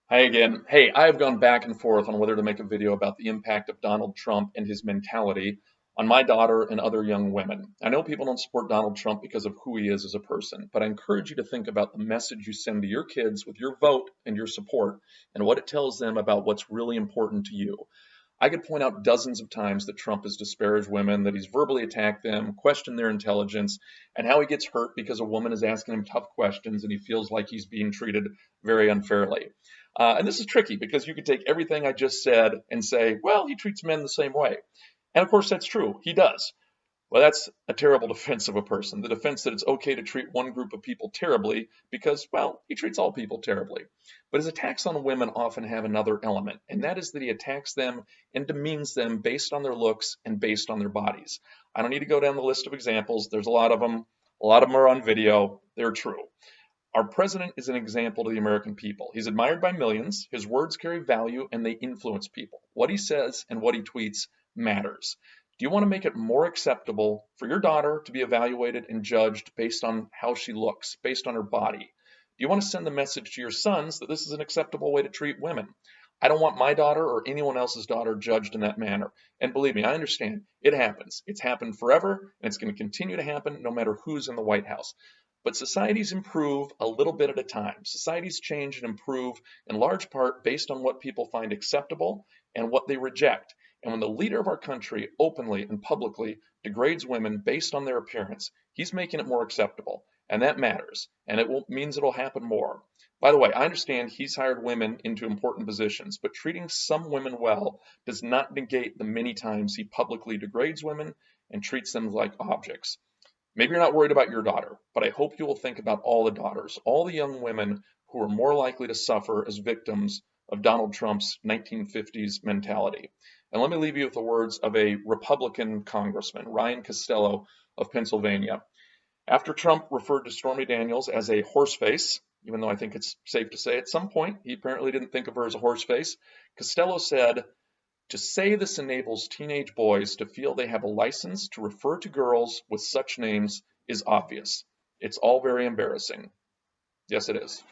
Hi again. Hey, I've gone back and forth on whether to make a video about the impact of Donald Trump and his mentality on my daughter and other young women. I know people don't support Donald Trump because of who he is as a person, but I encourage you to think about the message you send to your kids with your vote and your support and what it tells them about what's really important to you. I could point out dozens of times that Trump has disparaged women, that he's verbally attacked them, questioned their intelligence, and how he gets hurt because a woman is asking him tough questions and he feels like he's being treated very unfairly. And this is tricky because you could take everything I just said and say, well, he treats men the same way. And of course, that's true. He does. Well, that's a terrible defense of a person. The defense that it's okay to treat one group of people terribly because, well, he treats all people terribly. But his attacks on women often have another element, and that is that he attacks them and demeans them based on their looks and based on their bodies. I don't need to go down the list of examples. There's a lot of them. A lot of them are on video. They're true. Our president is an example to the American people. He's admired by millions. His words carry value and they influence people. What he says and what he tweets matters. Do you want to make it more acceptable for your daughter to be evaluated and judged based on how she looks, based on her body? Do you want to send the message to your sons that this is an acceptable way to treat women? I don't want my daughter or anyone else's daughter judged in that manner. And believe me, I understand. It happens. It's happened forever, and it's going to continue to happen no matter who's in the White House. But societies improve a little bit at a time. Societies change and improve in large part based on what people find acceptable and what they reject. And when the leader of our country openly and publicly degrades women based on their appearance, he's making it more acceptable. And that matters. And means it'll happen more. By the way, I understand he's hired women into important positions, but treating some women well does not negate the many times he publicly degrades women and treats them like objects. Maybe you're not worried about your daughter, but I hope you will think about all the daughters, all the young women who are more likely to suffer as victims of Donald Trump's 1950s mentality. And let me leave you with the words of a Republican congressman, Ryan Costello of Pennsylvania. After Trump referred to Stormy Daniels as a horseface, even though I think it's safe to say at some point he apparently didn't think of her as a horseface, Costello said, to say this enables teenage boys to feel they have a license to refer to girls with such names is obvious. It's all very embarrassing. Yes, it is.